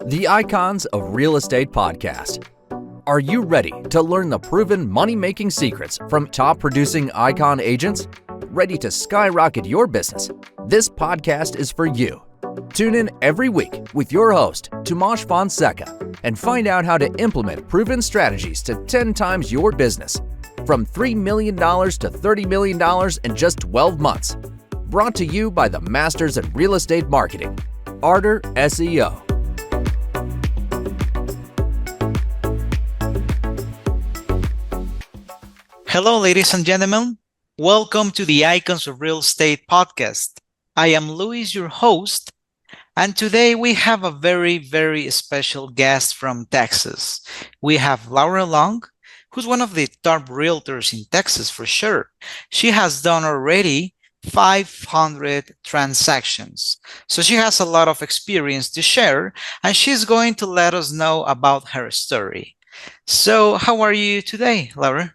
the Icons of Real Estate podcast. Are you ready to learn the proven money-making secrets from top-producing Icon agents? Ready to skyrocket your business? This podcast is for you. Tune in every week with your host, Tomasz Fonseca, and find out how to implement proven strategies to 10 times your business, from $3 million to $30 million in just 12 months. Brought to you by the Masters in Real Estate Marketing, Arter SEO. Hello, ladies and gentlemen. Welcome to the Icons of Real Estate podcast. I am Luis, your host, and today we have a very, very special guest from Texas. We have Laura Long, who's one of the top realtors in Texas for sure. She has done already 500 transactions. So she has a lot of experience to share, and she's going to let us know about her story. So how are you today, Laura?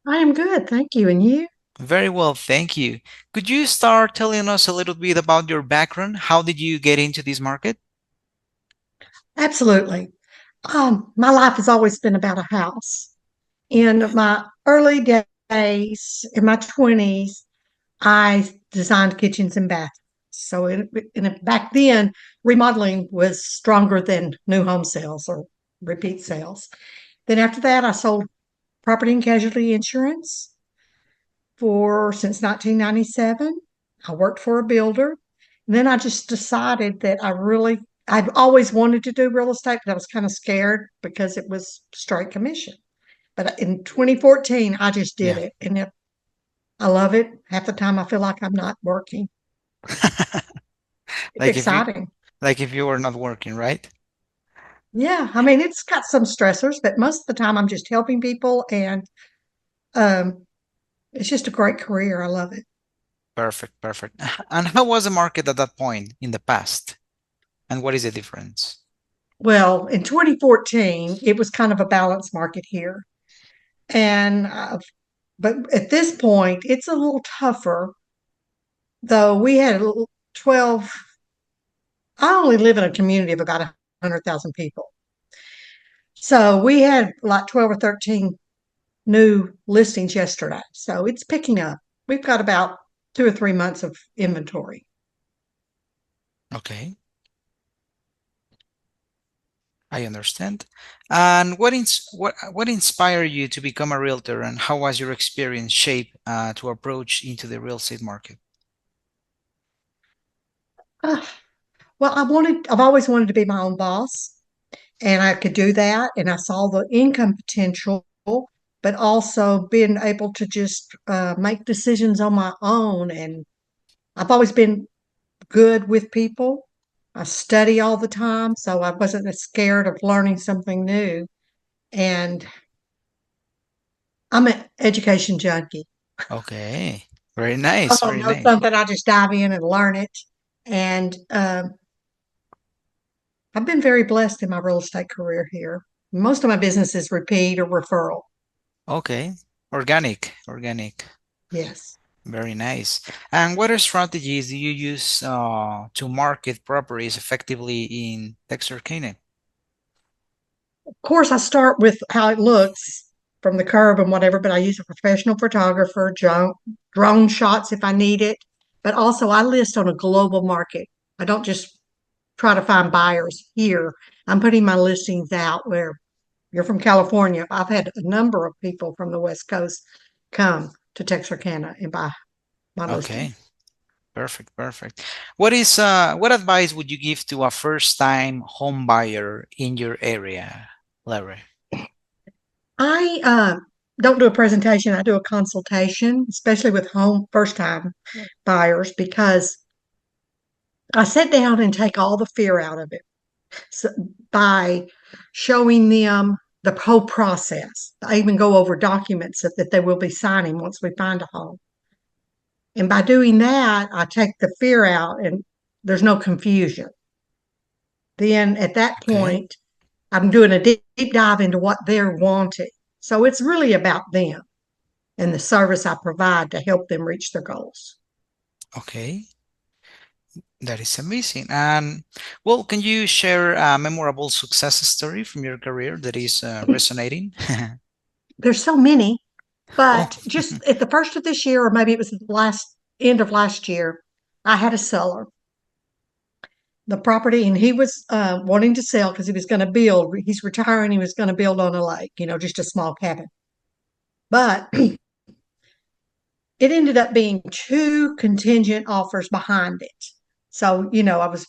I am good, thank you. And you? Very well, thank you. Could you start telling us a little bit about your background? How did you get into this market? Absolutely. My life has always been about a house. In my early days, in my 20s, I designed kitchens and bathrooms. So back then, remodeling was stronger than new home sales or repeat sales. Then after that, I sold property and casualty insurance since 1997. I worked for a builder. And then I just decided that I've always wanted to do real estate, but I was kind of scared because it was straight commission. But in 2014, I just did it. And I love it. Half the time I feel like I'm not working. It's Like exciting. if you were not working, right? Yeah. I mean, it's got some stressors, but most of the time I'm just helping people, and it's just a great career. I love it. Perfect, perfect. And how was the market at that point in the past? And what is the difference? Well, in 2014, it was kind of a balanced market here. And but at this point, it's a little tougher, though we had 12. I only live in a community of about 100,000 people. So we had like 12 or 13 new listings yesterday. So it's picking up. We've got about 2 or 3 months of inventory. Okay, I understand. And what inspired you to become a realtor, and how was your experience shaped to approach into the real estate market? Uh, well, I've always wanted to be my own boss, and I could do that. And I saw the income potential, but also being able to just make decisions on my own. And I've always been good with people. I study all the time, so I wasn't as scared of learning something new. And I'm an education junkie. Okay, very I nice, don't very know nice. something, I just dive in and learn it. And I've been very blessed in my real estate career here. Most of my business is repeat or referral. Okay, organic. Yes. Very nice. And what strategies do you use to market properties effectively in Texarkana? Of course, I start with how it looks from the curb and whatever, but I use a professional photographer, drone shots if I need it. But also, I list on a global market. I don't just try to find buyers here. I'm putting my listings out where you're from California. I've had a number of people from the West Coast come to Texarkana and buy my Okay, listings. perfect. What advice would you give to a first-time home buyer in your area, Larry? I don't do a presentation. I do a consultation, especially with home first time buyers, because I sit down and take all the fear out of it, so, by showing them the whole process. I even go over documents that they will be signing once we find a home. And by doing that, I take the fear out and there's no confusion. Then at that Okay, point, I'm doing a deep dive into what they're wanting. So it's really about them and the service I provide to help them reach their goals. okay. That is amazing. And well, can you share a memorable success story from your career that is resonating? There's so many, Oh, but just at the first of this year, or maybe it was the last end of last year, I had a seller the property, and he was wanting to sell because he was going to build. He's retiring. He was going to build on a lake, just a small cabin. But it ended up being two contingent offers behind it. So, I was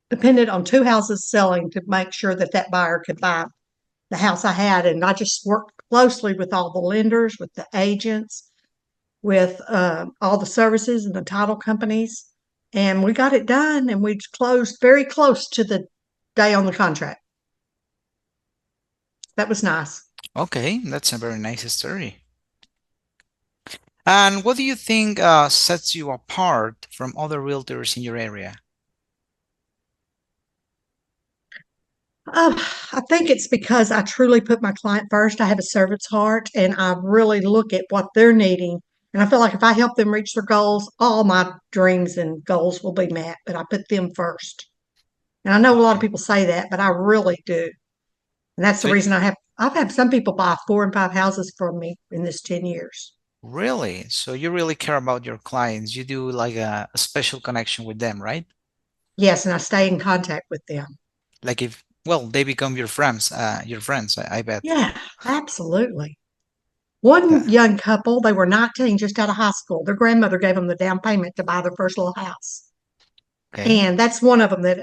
dependent on two houses selling to make sure that that buyer could buy the house I had. And I just worked closely with all the lenders, with the agents, with all the services and the title companies. And we got it done, and we closed very close to the day on the contract. That was nice. okay. That's a very nice story. And what do you think sets you apart from other realtors in your area? Uh, I think it's because I truly put my client first. I have a servant's heart, and I really look at what they're needing. And I feel like if I help them reach their goals, all my dreams and goals will be met. But I put them first. And I know a lot of Okay. people say that, but I really do. And that's the So reason I've had some people buy 4 and 5 houses from me in this 10 years. really, so you really care about your clients. You do like a special connection with them, right? Yes, and I stay in contact with them. Like if, well, they become your friends, I bet. Yeah, absolutely. One That- young couple, they were 19, just out of high school. Their grandmother gave them the down payment to buy their first little house. Okay. And that's one of them that,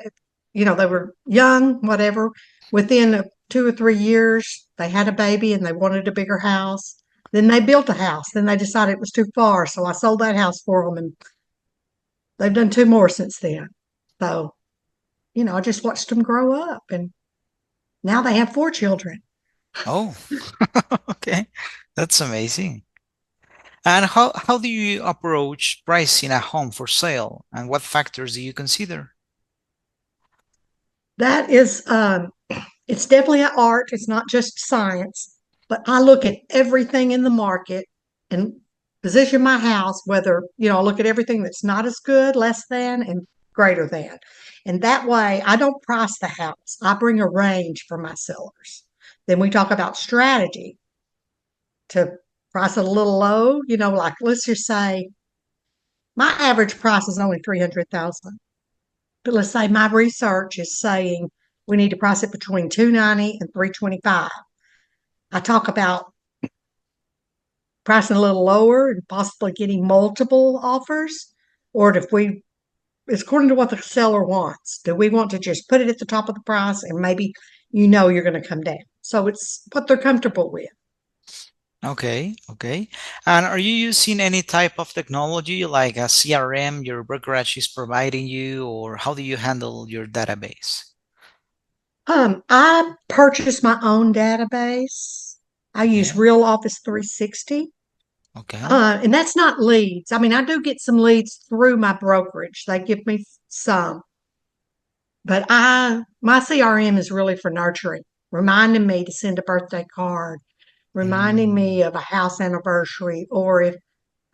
they were young, whatever. Within 2 or 3 years, they had a baby and they wanted a bigger house. Then they built a house. Then they decided it was too far. So I sold that house for them, and they've done two more since then. So, I just watched them grow up, and now they have 4 children. Oh, okay. That's amazing. And how do you approach pricing a home for sale? And what factors do you consider? That is, it's definitely an art. It's not just science, but I look at everything in the market and position my house, whether, I look at everything that's not as good, less than, and greater than. And that way, I don't price the house. I bring a range for my sellers. Then we talk about strategy to price it a little low, like let's just say my average price is only 300,000. But let's say my research is saying we need to price it between 290 and 325. I talk about pricing a little lower and possibly getting multiple offers, or if we it's according to what the seller wants. Do we want to just put it at the top of the price, and maybe you're going to come down? So it's what they're comfortable with. Okay, okay. And are you using any type of technology like a CRM your brokerage is providing you, or how do you handle your database? I purchased my own database. I use Okay, Real Office 360. okay. And that's not leads. I mean, I do get some leads through my brokerage. They give me some, but my CRM is really for nurturing, reminding me to send a birthday card, reminding Mm. me of a house anniversary, or if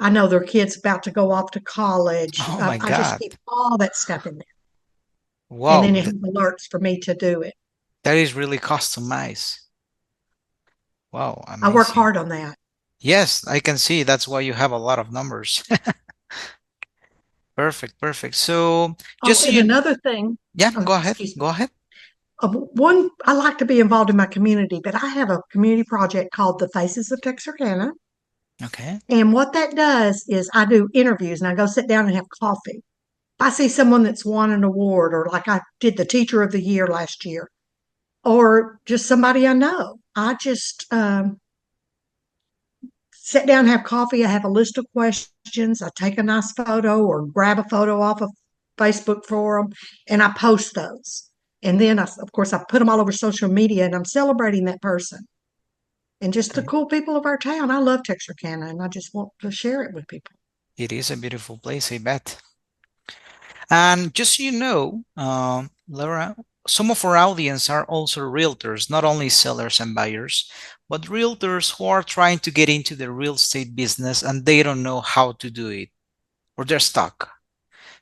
I know their kid's about to go off to college. Oh I, my I just God. keep all that stuff in there, and Wow, then it has alerts for me to do it. that is really customized. Wow, I work amazing. hard on that. Yes, I can see that's why you have a lot of numbers. Perfect, perfect. So Oh, just so and you, another thing, yeah, oh, go ahead, excuse me. go ahead. One, I like to be involved in my community, but I have a community project called the Faces of Texarkana. Okay. And what that does is I do interviews and I go sit down and have coffee. If I see someone that's won an award, or like I did the Teacher of the Year last year, or just somebody I know, I just sit down, have coffee. I have a list of questions. I take a nice photo or grab a photo off of Facebook for them, and I post those. And then, of course, I put them all over social media, and I'm celebrating that person and just the Okay. cool people of our town. I love Texarkana, and I just want to share it with people. It is a beautiful place, I bet. And just so you know, Laura, some of our audience are also realtors, not only sellers and buyers, but realtors who are trying to get into the real estate business and they don't know how to do it or they're stuck.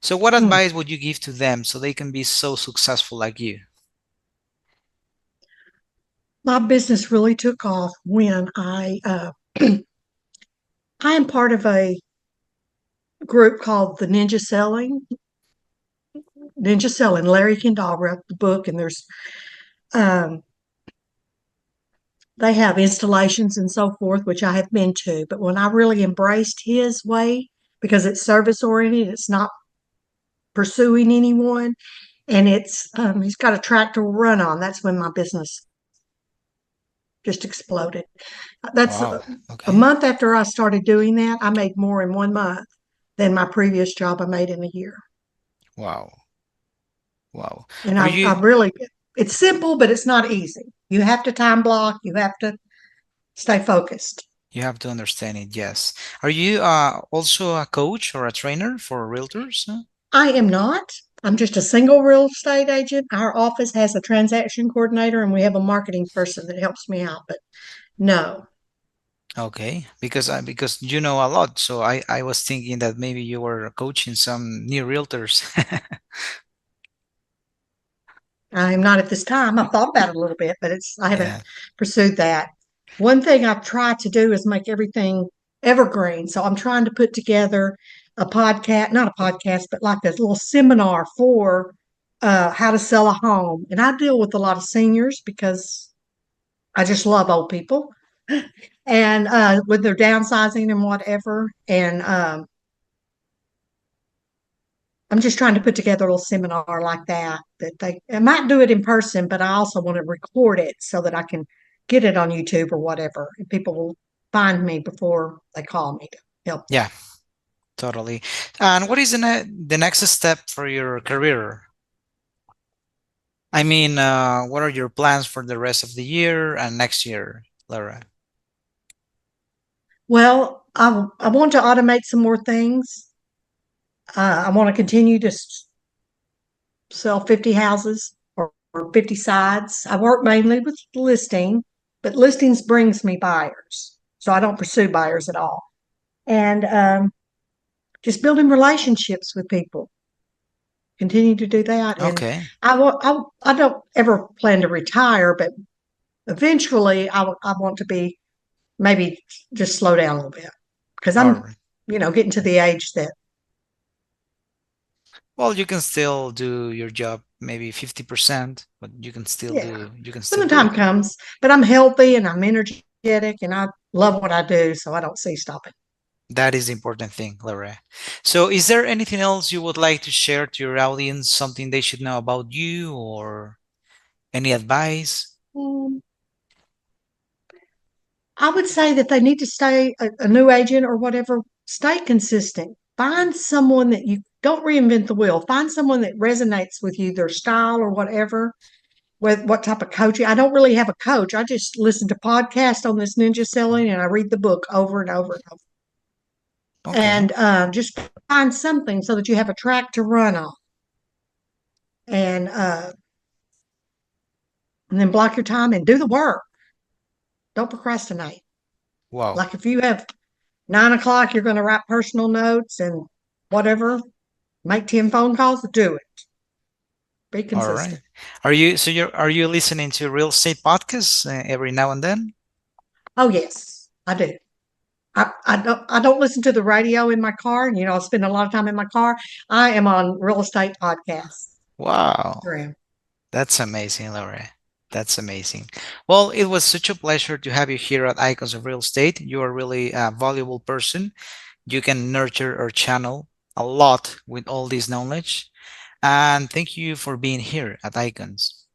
So what Hmm. advice would you give to them so they can be so successful like you? My business really took off when I am part of a group called the Ninja Selling. Ninja Selling. Larry Kendall wrote the book, and um, they have installations and so forth, which I have been to. But when I really embraced his way, because it's service oriented, it's not pursuing anyone, and he's got a track to run on. That's when my business just exploded. That's Wow. a Okay. month after I started doing that, I made more in 1 month than my previous job I made in a year. Wow. Wow. And Are I you really, it's simple, but it's not easy. You have to time block, you have to stay focused. you have to understand it, yes. Are you also a coach or a trainer for realtors? Huh? I am not. I'm just a single real estate agent. Our office has a transaction coordinator and we have a marketing person that helps me out, but no, Okay, because you know a lot, so I was thinking that maybe you were coaching some new realtors. I am not at this time. I've thought about it a little bit, but I haven't Yeah. pursued that. One thing I've tried to do is make everything evergreen. So I'm trying to put together a podcast, not a podcast, but like a little seminar for how to sell a home. And I deal with a lot of seniors because I just love old people and with their downsizing and whatever. And I'm just trying to put together a little seminar like that I might do it in person, but I also want to record it so that I can get it on YouTube or whatever, and people will find me before they call me to help them. Yeah, totally. And what is the next step for your career? I mean, what are your plans for the rest of the year and next year, Laura? Well, I want to automate some more things. I want to continue to sell 50 houses or 50 sides. I work mainly with listing, but listings brings me buyers, so I don't pursue buyers at all. And just building relationships with people. Continue to do that, and Okay. I don't ever plan to retire, but eventually I want to be maybe just slow down a little bit because All I'm right. getting to the age that Well, you can still do your job maybe 50%, but yeah, you can when still the do time it. comes. But I'm healthy and I'm energetic and I love what I do, so I don't see stopping. That is the important thing, Laura. So, is there anything else you would like to share to your audience, something they should know about you or any advice? Um, I would say that they need to stay a new agent or whatever, stay consistent. Find someone that you don't reinvent the wheel. Find someone that resonates with you, their style or whatever, with what type of coaching. I don't really have a coach. I just listen to podcasts on this ninja selling and I read the book over and over and over. Okay. And just find something so that you have a track to run on. And and then block your time and do the work. Don't procrastinate. Wow. Like if you have 9 o'clock, you're going to write personal notes and whatever, make 10 phone calls, do it. Be All right. consistent. Are you listening to real estate podcasts every now and then? Oh yes, I do. I don't listen to the radio in my car, and I spend a lot of time in my car. I am on real estate podcasts. Wow. Sure am. That's amazing, Laura. That's amazing. Well, it was such a pleasure to have you here at Icons of Real Estate. You are really a valuable person. You can nurture our channel a lot with all this knowledge. And thank you for being here at Icons.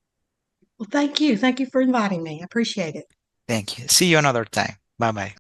Well, thank you. Thank you for inviting me. I appreciate it. Thank you. See you another time. Bye bye.